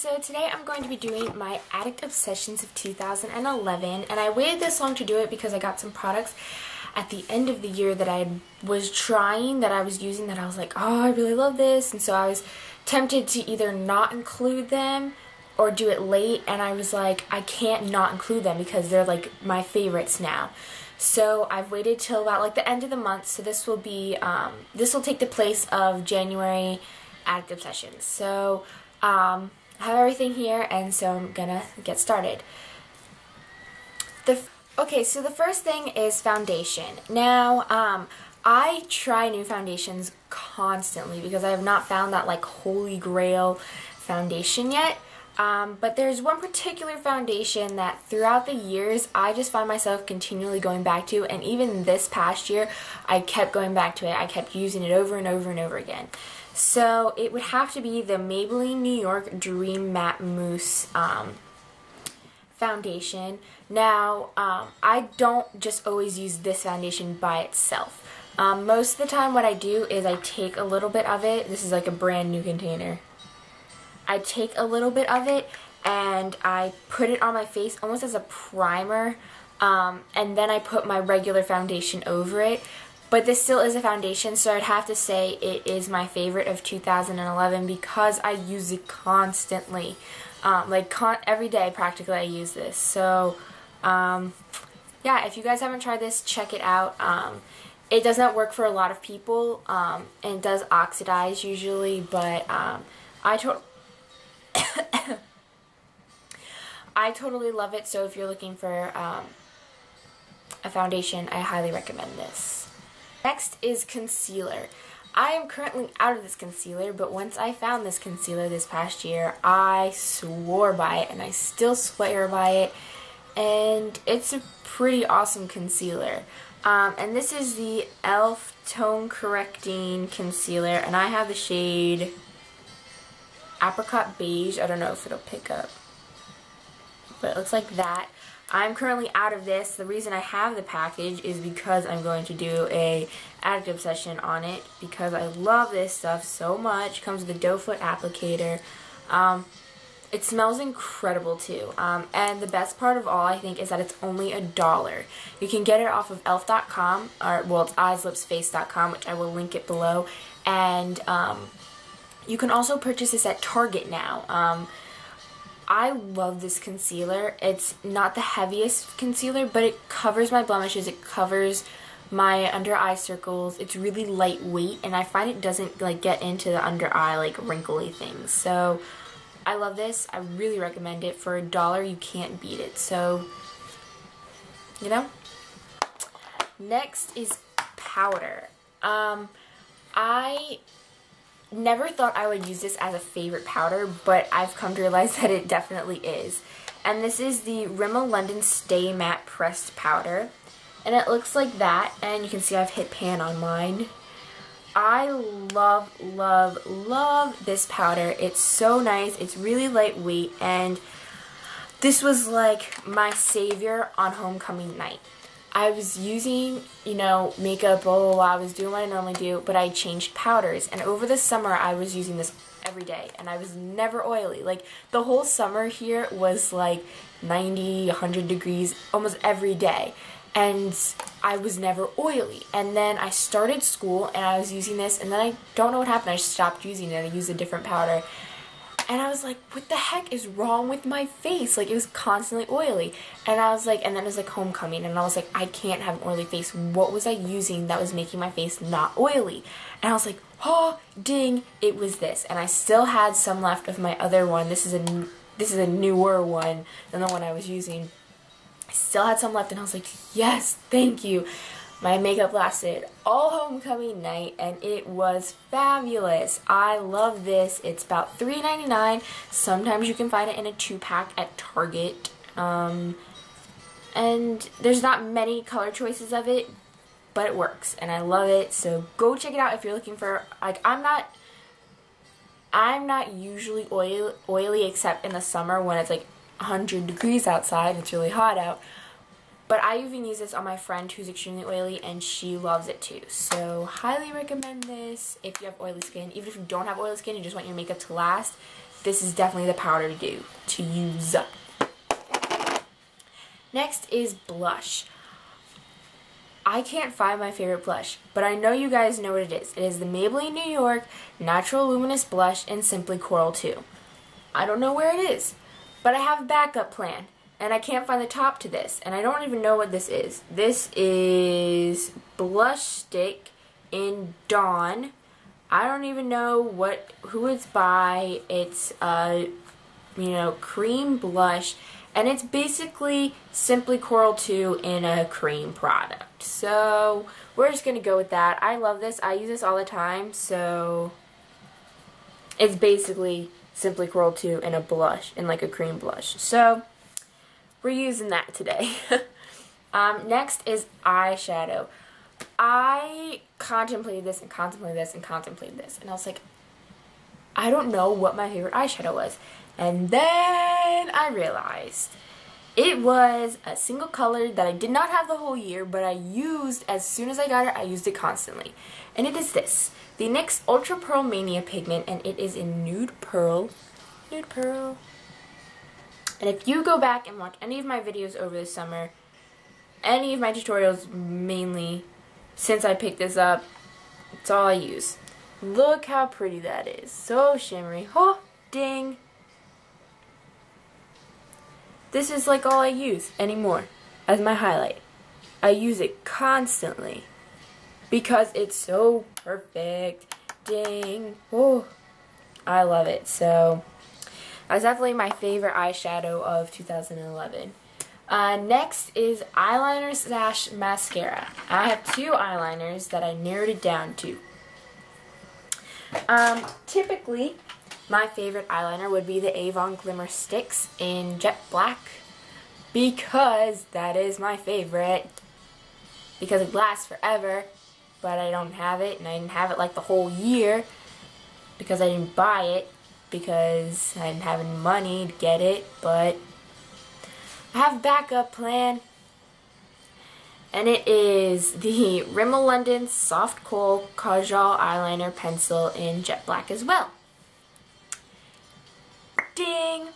So today I'm going to be doing my Addict Obsessions of 2011, and I waited this long to do it because I got some products at the end of the year that I was trying, that I was using, that I was like, oh, I really love this, and so I was tempted to either not include them or do it late, and I was like, I can't not include them because they're like my favorites now. So I've waited till about like the end of the month, so this will be, this will take the place of January Addict Obsessions. So, I have everything here, and so I'm gonna get started. Okay, so the first thing is foundation. Now, I try new foundations constantly because I have not found that like holy grail foundation yet. But there's one particular foundation that throughout the years I just find myself continually going back to, and even this past year I kept going back to it. I kept using it over and over and over again. So it would have to be the Maybelline New York Dream Matte Mousse foundation. Now, I don't just always use this foundation by itself. Most of the time what I do is I take a little bit of it. This is like a brand new container. I take a little bit of it and I put it on my face almost as a primer, and then I put my regular foundation over it. But this still is a foundation, so I'd have to say it is my favorite of 2011 because I use it constantly. Every day practically I use this. So, yeah, if you guys haven't tried this, check it out. It does not work for a lot of people, and it does oxidize usually, but I totally love it, so if you're looking for a foundation, I highly recommend this. Next is concealer. I am currently out of this concealer, but once I found this concealer this past year, I swore by it, and I still swear by it, and it's a pretty awesome concealer. And this is the e.l.f. Tone Correcting Concealer, and I have the shade Apricot Beige. I don't know if it'll pick up, but it looks like that. I'm currently out of this. The reason I have the package is because I'm going to do a Addict Obsession on it because I love this stuff so much. It comes with a doe foot applicator. It smells incredible too. And the best part of all, I think, is that it's only $1. You can get it off of elf.com, or well, it's eyeslipsface.com, which I will link it below. And you can also purchase this at Target now. I love this concealer. It's not the heaviest concealer, but it covers my blemishes, it covers my under eye circles. It's really lightweight, and I find it doesn't like get into the under eye like wrinkly things. So I love this. I really recommend it. For $1, you can't beat it. So, you know. Next is powder. I never thought I would use this as a favorite powder, but I've come to realize that it definitely is. And this is the Rimmel London Stay Matte Pressed Powder. And it looks like that, and you can see I've hit pan on mine. I love, love, love this powder. It's so nice. It's really lightweight, and this was like my savior on homecoming night. I was using, you know, makeup, blah, blah, blah. I was doing what I normally do, but I changed powders. And over the summer, I was using this every day, and I was never oily. Like, the whole summer here was like 90, 100 degrees almost every day. And I was never oily. And then I started school, and I was using this, and then I don't know what happened. I stopped using it. I used a different powder. And I was like, what the heck is wrong with my face? Like, it was constantly oily. And I was like, and then it was like homecoming, and I was like, I can't have an oily face. What was I using that was making my face not oily? And I was like, oh, ding, it was this. And I still had some left of my other one. This is a newer one than the one I was using. I still had some left, and I was like, yes, thank you. My makeup lasted all homecoming night, and it was fabulous. I love this. It's about $3.99. Sometimes you can find it in a 2-pack at Target. And there's not many color choices of it, but it works, and I love it. So go check it out if you're looking for, like, I'm not usually oily except in the summer when it's like 100 degrees outside. It's really hot out. But I even use this on my friend who's extremely oily, and she loves it too. So, highly recommend this if you have oily skin. Even if you don't have oily skin, you just want your makeup to last, this is definitely the powder to use. Next is blush. I can't find my favorite blush, but I know you guys know what it is. It is the Maybelline New York Natural Luminous Blush in Simply Coral 2. I don't know where it is, but I have a backup plan, and I can't find the top to this, and I don't even know what this is. This is Blush Stick in Dawn. I don't even know who it's by. It's cream blush, and it's basically Simply Coral 2 in a cream product. So we're just gonna go with that. I love this. I use this all the time. So it's basically Simply Coral 2 in a blush, in like a cream blush. So we're using that today. Next is eyeshadow. I contemplated this and contemplated this and contemplated this, and I was like, I don't know what my favorite eyeshadow was. And then I realized it was a single color that I did not have the whole year, but I used as soon as I got it. I used it constantly, and it is this, the NYX Ultra Pearl Mania pigment, and it is in Nude Pearl. Nude Pearl. And if you go back and watch any of my videos over the summer, any of my tutorials, mainly since I picked this up, it's all I use. Look how pretty that is. So shimmery. Oh, ding. This is like all I use anymore as my highlight. I use it constantly because it's so perfect. Ding. Oh, I love it. So that's definitely my favorite eyeshadow of 2011. Next is eyeliner / mascara. I have two eyeliners that I narrowed it down to. Typically, my favorite eyeliner would be the Avon Glimmer Sticks in Jet Black, because that is my favorite, because it lasts forever, but I don't have it, and I didn't have it like the whole year, because I didn't buy it, because I didn't have any money to get it, but I have a backup plan, and it is the Rimmel London Soft Kohl Kajal Eyeliner Pencil in Jet Black as well. Ding!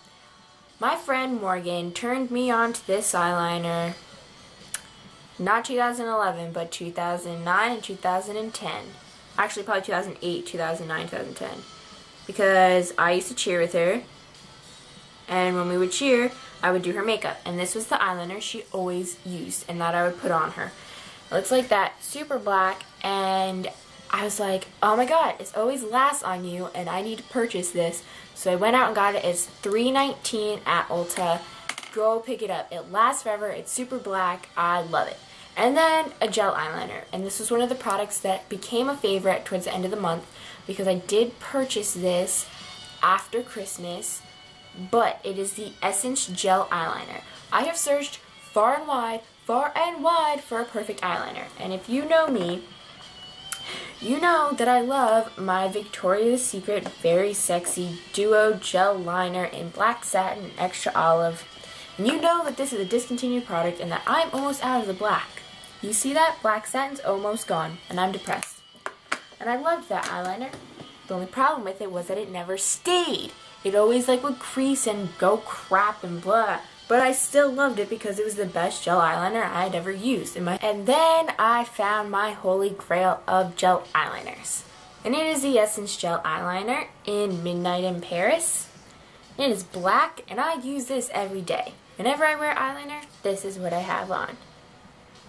My friend Morgan turned me on to this eyeliner, not 2011, but 2009 and 2010. Actually, probably 2008, 2009, 2010. Because I used to cheer with her, and when we would cheer, I would do her makeup, and this was the eyeliner she always used, and that I would put on her. It looks like that, super black, and I was like, oh my god, it always lasts on you, and I need to purchase this. So I went out and got it. It's $3.19 at Ulta. Go pick it up. It lasts forever. It's super black. I love it. And then a gel eyeliner, and this was one of the products that became a favorite towards the end of the month, because I did purchase this after Christmas. But it is the Essence Gel Eyeliner. I have searched far and wide for a perfect eyeliner. And if you know me, you know that I love my Victoria's Secret Very Sexy Duo Gel Liner in Black Satin Extra Olive. And you know that this is a discontinued product and that I'm almost out of the black. You see that? Black Satin's almost gone, and I'm depressed. And I loved that eyeliner. The only problem with it was that it never stayed. It always would crease and go crap and blah. But I still loved it because it was the best gel eyeliner I'd ever used. And then I found my holy grail of gel eyeliners. And it is the Essence Gel Eyeliner in Midnight in Paris. It is black, and I use this every day. Whenever I wear eyeliner, this is what I have on.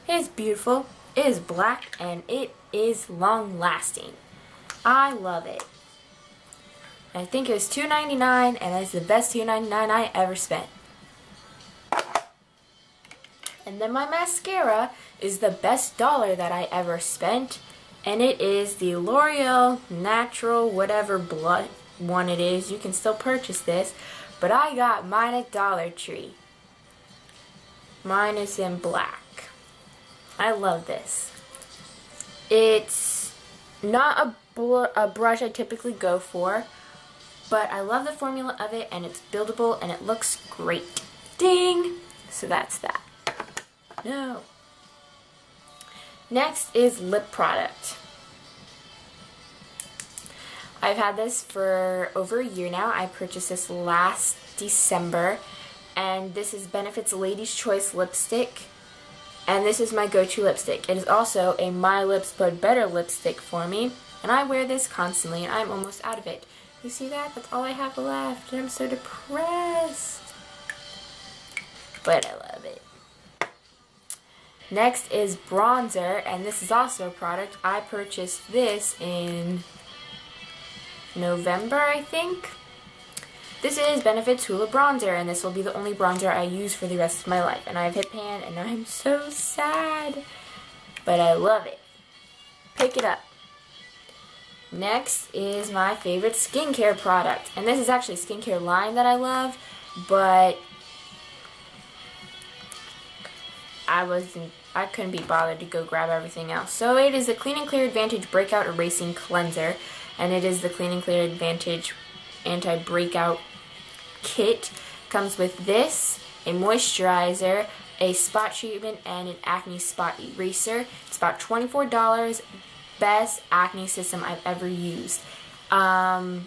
It is beautiful, it is black, and it is long lasting. I love it. I think it was $2.99, and it's the best $2.99 I ever spent. And then my mascara is the best dollar that I ever spent, and it is the L'Oreal Natural whatever blood one it is. You can still purchase this, but I got mine at Dollar Tree. Mine is in black. I love this. It's not a brush I typically go for, but I love the formula of it, and it's buildable, and it looks great. Ding! So that's that. No. Next is lip product. I've had this for over a year now. I purchased this last December, and this is Benefit's Lady's Choice lipstick, and this is my go-to lipstick. It is also a My Lips But Better lipstick for me, and I wear this constantly, and I'm almost out of it. You see that? That's all I have left, and I'm so depressed. But I love it. Next is bronzer, and this is also a product. I purchased this in November, I think. This is Benefit's Hoola Bronzer, and this will be the only bronzer I use for the rest of my life. And I have hit pan, and I'm so sad. But I love it. Pick it up. Next is my favorite skincare product. And this is actually a skincare line that I love, but I couldn't be bothered to go grab everything else. So it is the Clean and Clear Advantage Breakout Erasing Cleanser, and it is the Clean and Clear Advantage Anti-Breakout Kit. Comes with this, a moisturizer, a spot treatment, and an acne spot eraser. It's about $24. Best acne system I've ever used. I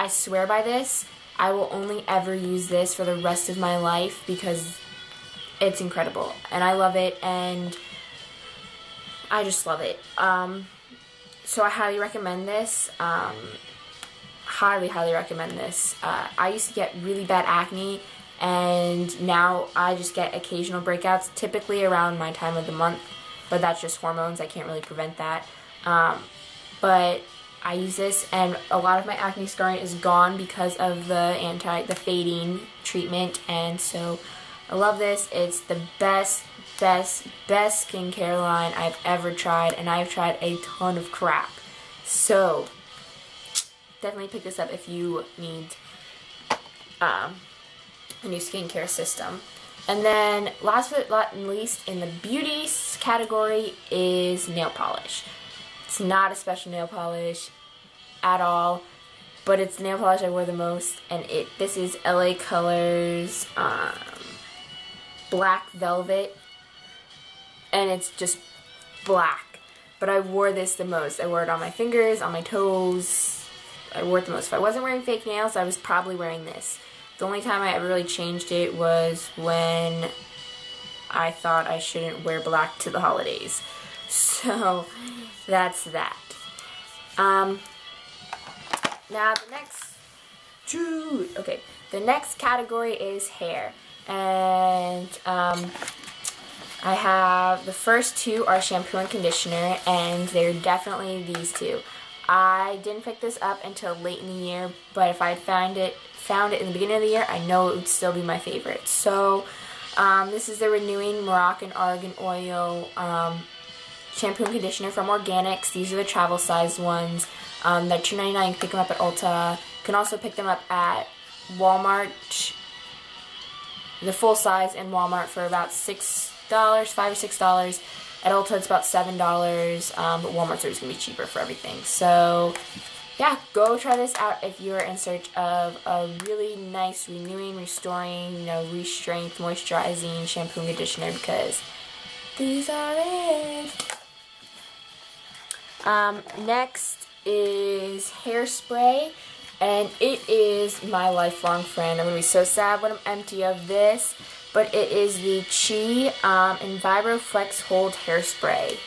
swear by this. I will only ever use this for the rest of my life because it's incredible, and I love it, and I just love it. So I highly recommend this. Highly, highly recommend this. I used to get really bad acne, and now I just get occasional breakouts, typically around my time of the month, but that's just hormones. I can't really prevent that. But I use this, and a lot of my acne scarring is gone because of the fading treatment, and so I love this. It's the best skincare line I've ever tried, and I've tried a ton of crap. So definitely pick this up if you need a new skincare system. And then last but not least in the beauty category is nail polish. It's not a special nail polish at all, but it's the nail polish I wear the most, and this is LA Colors Black Velvet, and it's just black, but I wore this the most. I wore it on my fingers, on my toes. I wore it the most. If I wasn't wearing fake nails, I was probably wearing this. The only time I ever really changed it was when I thought I shouldn't wear black to the holidays. So that's that. Now the next category is hair. And I have the first two are shampoo and conditioner, and they're definitely these two. I didn't pick this up until late in the year, but if I had found it in the beginning of the year, I know it would still be my favorite. So this is the Renewing Moroccan Argan Oil shampoo and conditioner from Organics. These are the travel size ones. They're $2.99. You can pick them up at Ulta. You can also pick them up at Walmart. The full size in Walmart for about $6, $5 or $6. At Ulta it's about $7, but Walmart's always going to be cheaper for everything. So yeah, go try this out if you're in search of a really nice renewing, restoring, re-strength, moisturizing shampoo and conditioner, because these are it. Next is Hairspray, and it is my lifelong friend. I'm going to be so sad when I'm empty of this, but it is the Chi Enviro Flex Hold Hairspray.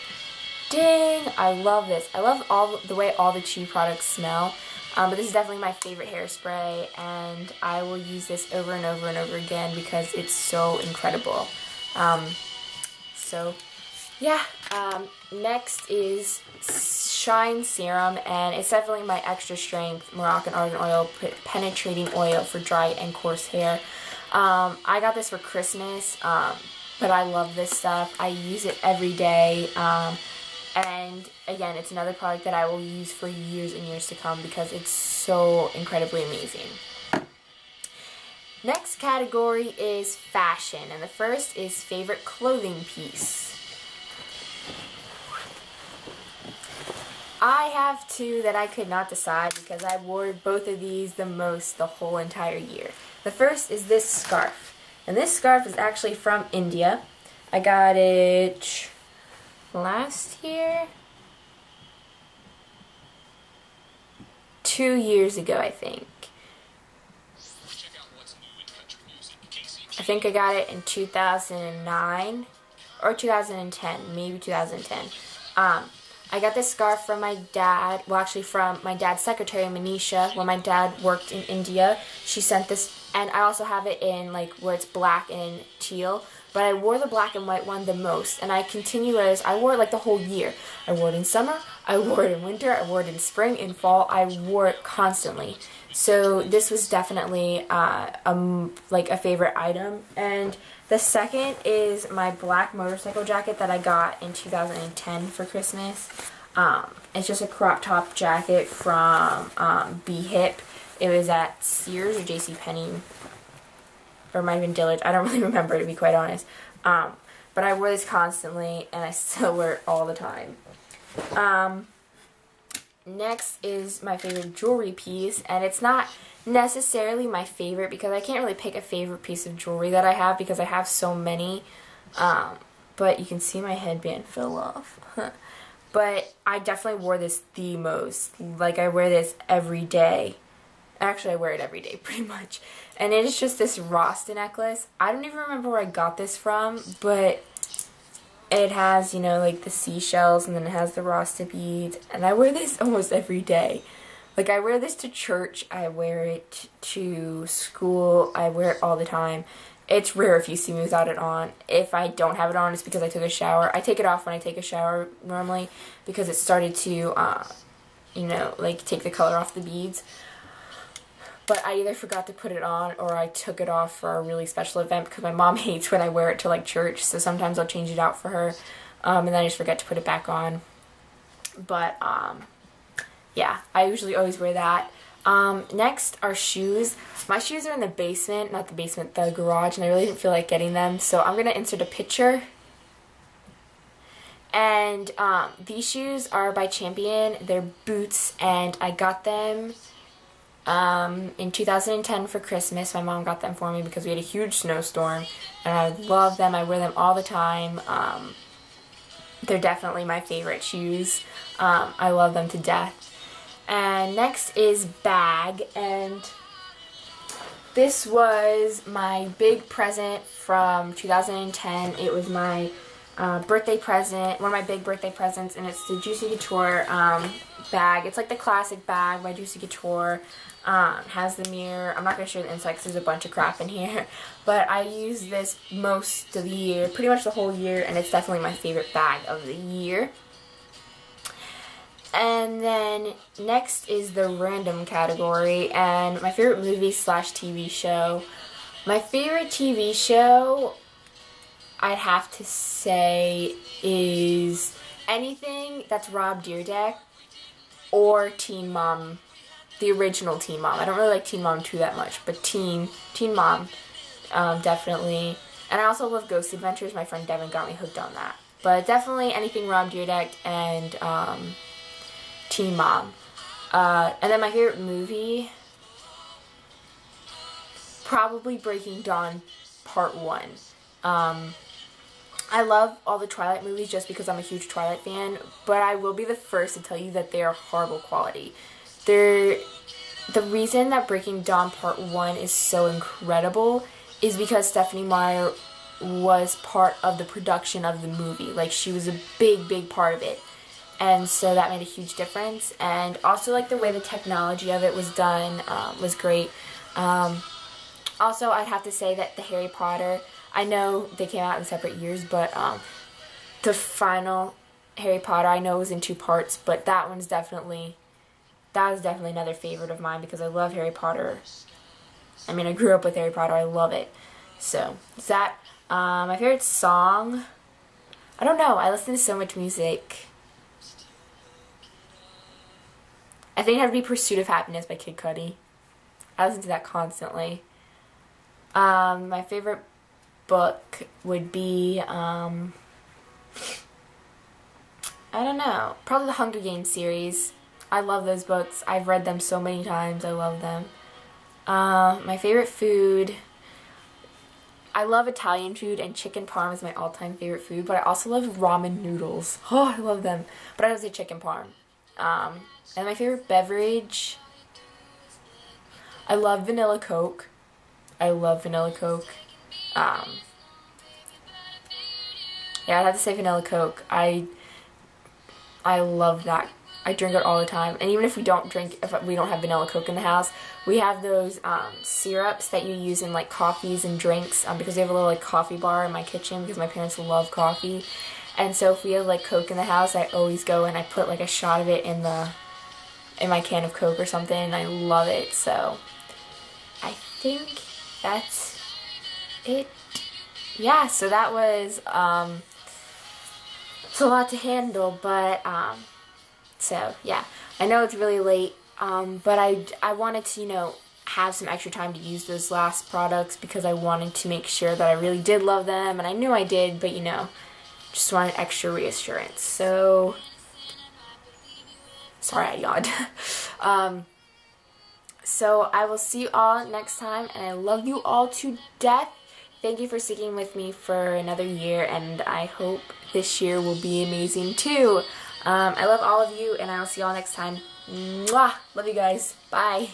Ding! I love this. I love the way all the Chi products smell, but this is definitely my favorite hairspray, and I will use this over and over and over again because it's so incredible. So yeah, next is Shine Serum, and it's definitely my extra strength Moroccan Argan Oil penetrating oil for dry and coarse hair. I got this for Christmas, but I love this stuff. I use it every day, and again, it's another product that I will use for years and years to come because it's so incredibly amazing. Next category is fashion, and the first is favorite clothing piece. I have two that I could not decide because I wore both of these the most the whole entire year. The first is this scarf, and this scarf is actually from India. I got it last year. 2 years ago, I think. I think I got it in 2009 or 2010, maybe 2010. I got this scarf from my dad, well actually from my dad's secretary, Manisha, when my dad worked in India. She sent this, and I also have it in like where it's black and teal, but I wore the black and white one the most, and I wore it like the whole year. I wore it in summer, I wore it in winter, I wore it in spring, in fall, I wore it constantly. So this was definitely like a favorite item. And the second is my black motorcycle jacket that I got in 2010 for Christmas. It's just a crop top jacket from B-Hip. It was at Sears or JCPenney, or it might have been Dillard's. I don't really remember, to be quite honest. But I wore this constantly, and I still wear it all the time. Next is my favorite jewelry piece, and it's not necessarily my favorite because I can't really pick a favorite piece of jewelry that I have because I have so many. But you can see my headband fell off. But I definitely wore this the most. Like, I wear this every day. Actually, I wear it every day, pretty much. And it is just this Rasta necklace. I don't even remember where I got this from, but it has, you know, like the seashells, and then it has the Rasta beads. And I wear this almost every day. Like, I wear this to church, I wear it to school, I wear it all the time. It's rare if you see me without it on. If I don't have it on, it's because I took a shower. I take it off when I take a shower normally because it started to, you know, like take the color off the beads. But I either forgot to put it on or I took it off for a really special event because my mom hates when I wear it to like church. So sometimes I'll change it out for her, and then I just forget to put it back on. But yeah, I usually always wear that. Next are shoes. My shoes are in the basement, not the basement, the garage, and I really didn't feel like getting them. So I'm going to insert a picture. And these shoes are by Champion. They're boots, and I got them in 2010 for Christmas. My mom got them for me because we had a huge snowstorm, and I love them. I wear them all the time. They're definitely my favorite shoes. I love them to death. And next is bag, and this was my big present from 2010. It was my birthday present, one of my big birthday presents, and it's the Juicy Couture bag. It's like the classic bag by Juicy Couture. Has the mirror. I'm not going to show the inside because there's a bunch of crap in here, but I use this most of the year, pretty much the whole year, and it's definitely my favorite bag of the year. And then next is the random category, and my favorite movie / TV show. My favorite TV show, I'd have to say, is anything that's Rob Dyrdek or Teen Mom, the original Teen Mom. I don't really like Teen Mom 2 that much, but Teen Mom, definitely. And I also love Ghost Adventures. My friend Devin got me hooked on that. But definitely anything Rob Dyrdek and Teen Mom. And then my favorite movie, probably Breaking Dawn Part 1. I love all the Twilight movies just because I'm a huge Twilight fan, but I will be the first to tell you that they are horrible quality. The reason that Breaking Dawn Part 1 is so incredible is because Stephenie Meyer was part of the production of the movie. Like, she was a big part of it. And so that made a huge difference. And also, like, the way the technology of it was done was great. Also, I'd have to say that the Harry Potter, I know they came out in separate years, but the final Harry Potter, I know it was in 2 parts, but that was definitely another favorite of mine because I love Harry Potter. I mean, I grew up with Harry Potter. I love it. So, is that my favorite song? I don't know. I listen to so much music. I think it had to be Pursuit of Happiness by Kid Cudi. I listen to that constantly. My favorite book would be, I don't know, probably the Hunger Games series. I love those books. I've read them so many times. I love them. My favorite food, I love Italian food, and chicken parm is my all-time favorite food, but I also love ramen noodles. Oh, I love them. But I would say chicken parm. And my favorite beverage, I love vanilla Coke. I love vanilla Coke. Yeah, I have to say vanilla Coke. I love that. I drink it all the time. And even if we don't have vanilla Coke in the house, we have those syrups that you use in like coffees and drinks, because we have a little like coffee bar in my kitchen because my parents love coffee. And so if we have like Coke in the house, I always go and I put like a shot of it in my can of Coke or something, and I love it. So I think that's it. Yeah, so that was it's a lot to handle, but so yeah, I know it's really late, but I wanted to, you know, have some extra time to use those last products because I wanted to make sure that I really did love them, and I knew I did, but you know, just wanted extra reassurance. So sorry I yawned. So I will see you all next time, and I love you all to death. Thank you for sticking with me for another year, and I hope this year will be amazing too. I love all of you, and I will see you all next time. Mwah! Love you guys. Bye.